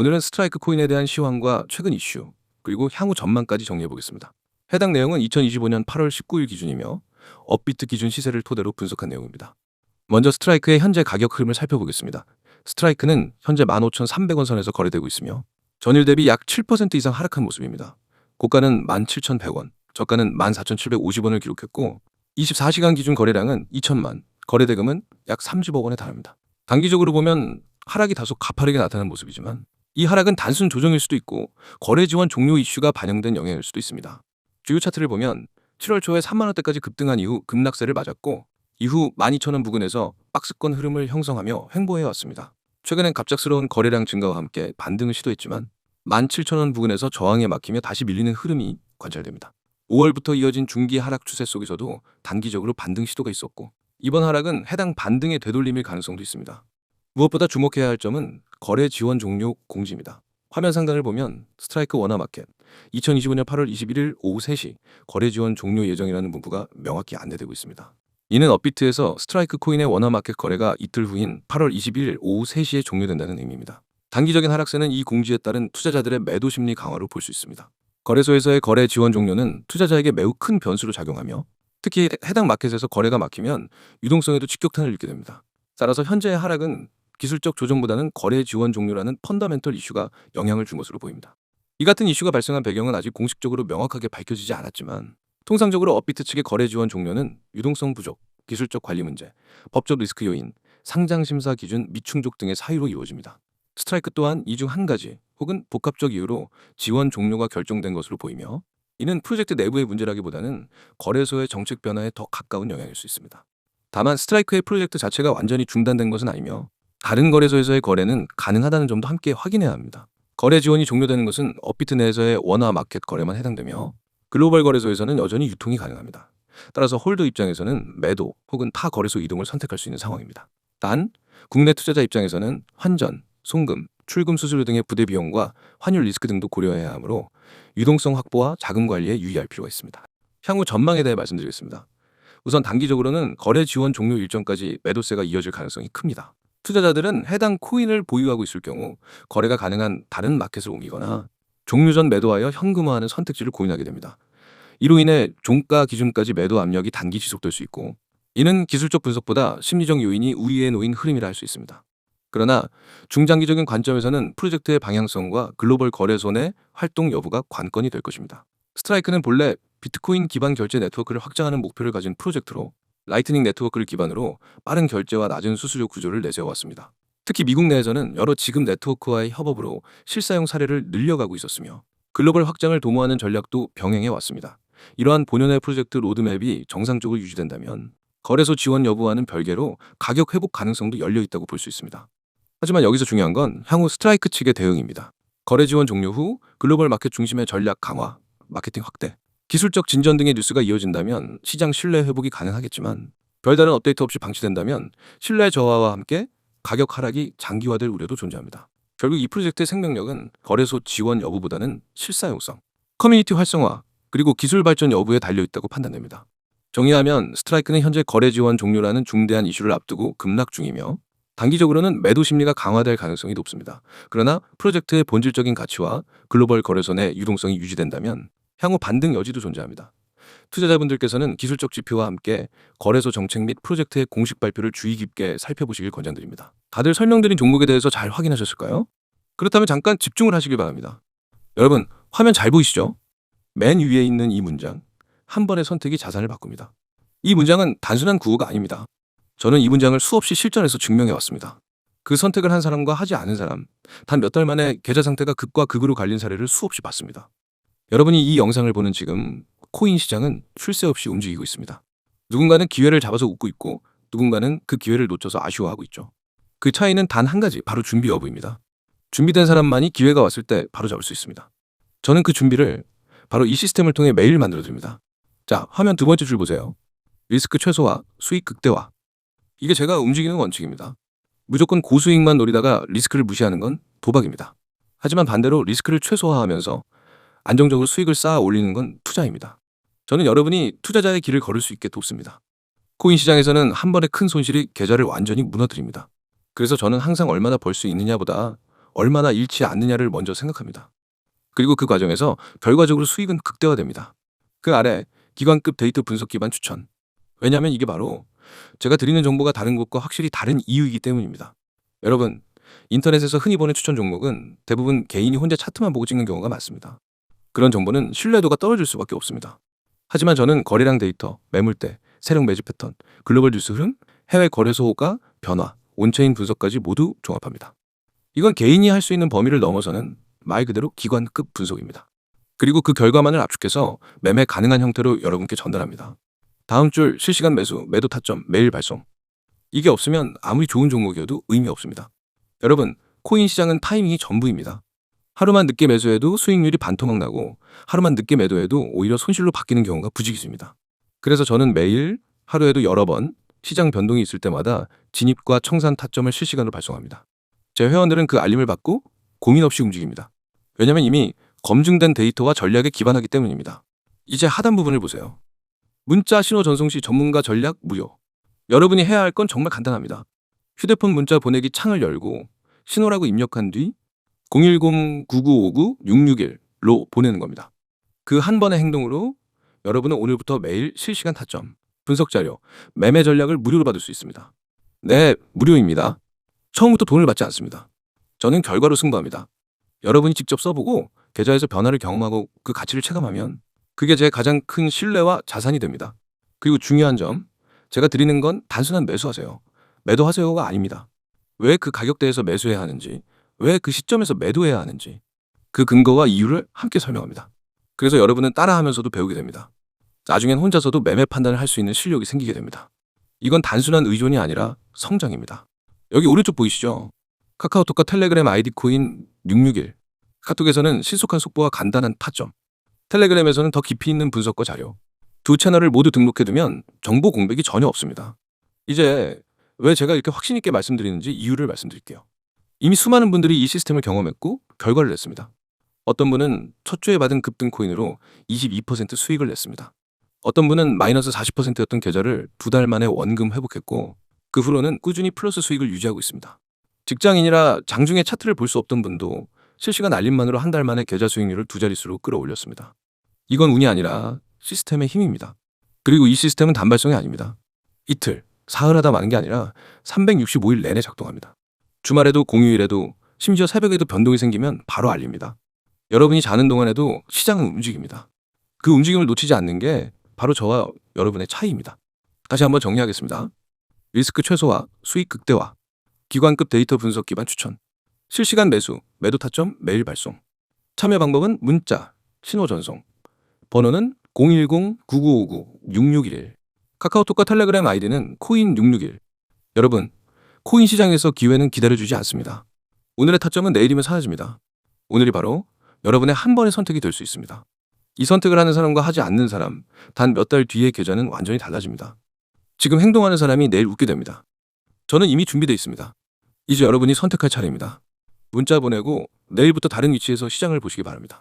오늘은 스트라이크 코인에 대한 시황과 최근 이슈, 그리고 향후 전망까지 정리해 보겠습니다. 해당 내용은 2025년 8월 19일 기준이며 업비트 기준 시세를 토대로 분석한 내용입니다. 먼저 스트라이크의 현재 가격 흐름을 살펴보겠습니다. 스트라이크는 현재 15,300원 선에서 거래되고 있으며 전일 대비 약 7% 이상 하락한 모습입니다. 고가는 17,100원, 저가는 14,750원을 기록했고 24시간 기준 거래량은 2천만, 거래 대금은 약 30억 원에 달합니다. 단기적으로 보면 하락이 다소 가파르게 나타난 모습이지만 이 하락은 단순 조정일 수도 있고 거래 지원 종료 이슈가 반영된 영향일 수도 있습니다. 주요 차트를 보면 7월 초에 3만 원대까지 급등한 이후 급락세를 맞았고 이후 12,000원 부근에서 박스권 흐름을 형성하며 횡보해 왔습니다. 최근엔 갑작스러운 거래량 증가와 함께 반등을 시도했지만 17,000원 부근에서 저항에 막히며 다시 밀리는 흐름이 관찰됩니다. 5월부터 이어진 중기 하락 추세 속에서도 단기적으로 반등 시도가 있었고 이번 하락은 해당 반등의 되돌림일 가능성도 있습니다. 무엇보다 주목해야 할 점은 거래 지원 종료 공지입니다. 화면 상단을 보면 스트라이크 원화마켓 2025년 8월 21일 오후 3시 거래 지원 종료 예정이라는 문구가 명확히 안내되고 있습니다. 이는 업비트에서 스트라이크 코인의 원화마켓 거래가 이틀 후인 8월 21일 오후 3시에 종료된다는 의미입니다. 단기적인 하락세는 이 공지에 따른 투자자들의 매도 심리 강화로 볼 수 있습니다. 거래소에서의 거래 지원 종료는 투자자에게 매우 큰 변수로 작용하며 특히 해당 마켓에서 거래가 막히면 유동성에도 직격탄을 입게 됩니다. 따라서 현재의 하락은 기술적 조정보다는 거래 지원 종료라는 펀더멘털 이슈가 영향을 준 것으로 보입니다. 이 같은 이슈가 발생한 배경은 아직 공식적으로 명확하게 밝혀지지 않았지만 통상적으로 업비트 측의 거래 지원 종료는 유동성 부족, 기술적 관리 문제, 법적 리스크 요인, 상장 심사 기준 미충족 등의 사유로 이루어집니다. 스트라이크 또한 이 중 한 가지 혹은 복합적 이유로 지원 종료가 결정된 것으로 보이며 이는 프로젝트 내부의 문제라기보다는 거래소의 정책 변화에 더 가까운 영향일 수 있습니다. 다만 스트라이크의 프로젝트 자체가 완전히 중단된 것은 아니며 다른 거래소에서의 거래는 가능하다는 점도 함께 확인해야 합니다. 거래 지원이 종료되는 것은 업비트 내에서의 원화 마켓 거래만 해당되며 글로벌 거래소에서는 여전히 유통이 가능합니다. 따라서 홀더 입장에서는 매도 혹은 타 거래소 이동을 선택할 수 있는 상황입니다. 단, 국내 투자자 입장에서는 환전, 송금, 출금 수수료 등의 부대 비용과 환율 리스크 등도 고려해야 하므로 유동성 확보와 자금 관리에 유의할 필요가 있습니다. 향후 전망에 대해 말씀드리겠습니다. 우선 단기적으로는 거래 지원 종료 일정까지 매도세가 이어질 가능성이 큽니다. 투자자들은 해당 코인을 보유하고 있을 경우 거래가 가능한 다른 마켓을 옮기거나 종료 전 매도하여 현금화하는 선택지를 고민하게 됩니다. 이로 인해 종가 기준까지 매도 압력이 단기 지속될 수 있고 이는 기술적 분석보다 심리적 요인이 우위에 놓인 흐름이라 할 수 있습니다. 그러나 중장기적인 관점에서는 프로젝트의 방향성과 글로벌 거래소 내 활동 여부가 관건이 될 것입니다. 스트라이크는 본래 비트코인 기반 결제 네트워크를 확장하는 목표를 가진 프로젝트로 라이트닝 네트워크를 기반으로 빠른 결제와 낮은 수수료 구조를 내세워왔습니다. 특히 미국 내에서는 여러 지급 네트워크와의 협업으로 실사용 사례를 늘려가고 있었으며 글로벌 확장을 도모하는 전략도 병행해 왔습니다. 이러한 본연의 프로젝트 로드맵이 정상적으로 유지된다면 거래소 지원 여부와는 별개로 가격 회복 가능성도 열려 있다고 볼 수 있습니다. 하지만 여기서 중요한 건 향후 스트라이크 측의 대응입니다. 거래 지원 종료 후 글로벌 마켓 중심의 전략 강화, 마케팅 확대, 기술적 진전 등의 뉴스가 이어진다면 시장 신뢰 회복이 가능하겠지만 별다른 업데이트 없이 방치된다면 신뢰 저하와 함께 가격 하락이 장기화될 우려도 존재합니다. 결국 이 프로젝트의 생명력은 거래소 지원 여부보다는 실사용성, 커뮤니티 활성화, 그리고 기술 발전 여부에 달려있다고 판단됩니다. 정리하면 스트라이크는 현재 거래 지원 종료라는 중대한 이슈를 앞두고 급락 중이며 단기적으로는 매도 심리가 강화될 가능성이 높습니다. 그러나 프로젝트의 본질적인 가치와 글로벌 거래소 내 유동성이 유지된다면 향후 반등 여지도 존재합니다. 투자자분들께서는 기술적 지표와 함께 거래소 정책 및 프로젝트의 공식 발표를 주의 깊게 살펴보시길 권장드립니다. 다들 설명드린 종목에 대해서 잘 확인하셨을까요? 그렇다면 잠깐 집중을 하시길 바랍니다. 여러분, 화면 잘 보이시죠? 맨 위에 있는 이 문장, 한 번의 선택이 자산을 바꿉니다. 이 문장은 단순한 구호가 아닙니다. 저는 이 문장을 수없이 실전에서 증명해 왔습니다. 그 선택을 한 사람과 하지 않은 사람, 단 몇 달 만에 계좌 상태가 극과 극으로 갈린 사례를 수없이 봤습니다. 여러분이 이 영상을 보는 지금 코인 시장은 쉴 새 없이 움직이고 있습니다. 누군가는 기회를 잡아서 웃고 있고 누군가는 그 기회를 놓쳐서 아쉬워하고 있죠. 그 차이는 단 한 가지, 바로 준비 여부입니다. 준비된 사람만이 기회가 왔을 때 바로 잡을 수 있습니다. 저는 그 준비를 바로 이 시스템을 통해 매일 만들어 드립니다. 자, 화면 두 번째 줄 보세요. 리스크 최소화, 수익 극대화. 이게 제가 움직이는 원칙입니다. 무조건 고수익만 노리다가 리스크를 무시하는 건 도박입니다. 하지만 반대로 리스크를 최소화하면서 안정적으로 수익을 쌓아 올리는 건 투자입니다. 저는 여러분이 투자자의 길을 걸을 수 있게 돕습니다. 코인 시장에서는 한 번의 큰 손실이 계좌를 완전히 무너뜨립니다. 그래서 저는 항상 얼마나 벌 수 있느냐보다 얼마나 잃지 않느냐를 먼저 생각합니다. 그리고 그 과정에서 결과적으로 수익은 극대화됩니다. 그 아래 기관급 데이터 분석 기반 추천. 왜냐하면 이게 바로 제가 드리는 정보가 다른 곳과 확실히 다른 이유이기 때문입니다. 여러분, 인터넷에서 흔히 보는 추천 종목은 대부분 개인이 혼자 차트만 보고 찍는 경우가 많습니다. 그런 정보는 신뢰도가 떨어질 수밖에 없습니다. 하지만 저는 거래량 데이터, 매물대, 세력 매집 패턴, 글로벌 뉴스 흐름, 해외 거래소 호가, 변화, 온체인 분석까지 모두 종합합니다. 이건 개인이 할 수 있는 범위를 넘어서는 말 그대로 기관급 분석입니다. 그리고 그 결과만을 압축해서 매매 가능한 형태로 여러분께 전달합니다. 다음 줄 실시간 매수, 매도 타점, 매일 발송. 이게 없으면 아무리 좋은 종목이어도 의미 없습니다. 여러분, 코인 시장은 타이밍이 전부입니다. 하루만 늦게 매수해도 수익률이 반토막 나고 하루만 늦게 매도해도 오히려 손실로 바뀌는 경우가 부지기수입니다. 그래서 저는 매일 하루에도 여러 번 시장 변동이 있을 때마다 진입과 청산 타점을 실시간으로 발송합니다. 제 회원들은 그 알림을 받고 고민 없이 움직입니다. 왜냐하면 이미 검증된 데이터와 전략에 기반하기 때문입니다. 이제 하단 부분을 보세요. 문자 신호 전송 시 전문가 전략 무료. 여러분이 해야 할 건 정말 간단합니다. 휴대폰 문자 보내기 창을 열고 신호라고 입력한 뒤 010-9959-661로 보내는 겁니다. 그 한 번의 행동으로 여러분은 오늘부터 매일 실시간 타점, 분석 자료, 매매 전략을 무료로 받을 수 있습니다. 네, 무료입니다. 처음부터 돈을 받지 않습니다. 저는 결과로 승부합니다. 여러분이 직접 써보고 계좌에서 변화를 경험하고 그 가치를 체감하면 그게 제 가장 큰 신뢰와 자산이 됩니다. 그리고 중요한 점, 제가 드리는 건 단순한 매수하세요, 매도하세요가 아닙니다. 왜 그 가격대에서 매수해야 하는지, 왜 그 시점에서 매도해야 하는지 그 근거와 이유를 함께 설명합니다. 그래서 여러분은 따라하면서도 배우게 됩니다. 나중엔 혼자서도 매매 판단을 할 수 있는 실력이 생기게 됩니다. 이건 단순한 의존이 아니라 성장입니다. 여기 오른쪽 보이시죠? 카카오톡과 텔레그램 아이디 코인 661. 카톡에서는 신속한 속보와 간단한 타점, 텔레그램에서는 더 깊이 있는 분석과 자료. 두 채널을 모두 등록해두면 정보 공백이 전혀 없습니다. 이제 왜 제가 이렇게 확신 있게 말씀드리는지 이유를 말씀드릴게요. 이미 수많은 분들이 이 시스템을 경험했고 결과를 냈습니다. 어떤 분은 첫 주에 받은 급등 코인으로 22% 수익을 냈습니다. 어떤 분은 마이너스 40%였던 계좌를 2달 만에 원금 회복했고 그 후로는 꾸준히 플러스 수익을 유지하고 있습니다. 직장인이라 장중에 차트를 볼 수 없던 분도 실시간 알림만으로 한 달 만에 계좌 수익률을 2자릿수로 끌어올렸습니다. 이건 운이 아니라 시스템의 힘입니다. 그리고 이 시스템은 단발성이 아닙니다. 이틀, 사흘하다 마는 게 아니라 365일 내내 작동합니다. 주말에도 공휴일에도 심지어 새벽에도 변동이 생기면 바로 알립니다. 여러분이 자는 동안에도 시장은 움직입니다. 그 움직임을 놓치지 않는 게 바로 저와 여러분의 차이입니다. 다시 한번 정리하겠습니다. 리스크 최소화, 수익 극대화, 기관급 데이터 분석 기반 추천, 실시간 매수, 매도 타점 매일 발송. 참여 방법은 문자, 신호 전송. 번호는 010-9959-6611. 카카오톡과 텔레그램 아이디는 코인 661. 여러분, 코인 시장에서 기회는 기다려주지 않습니다. 오늘의 타점은 내일이면 사라집니다. 오늘이 바로 여러분의 한 번의 선택이 될 수 있습니다. 이 선택을 하는 사람과 하지 않는 사람, 단 몇 달 뒤의 계좌는 완전히 달라집니다. 지금 행동하는 사람이 내일 웃게 됩니다. 저는 이미 준비되어 있습니다. 이제 여러분이 선택할 차례입니다. 문자 보내고 내일부터 다른 위치에서 시장을 보시기 바랍니다.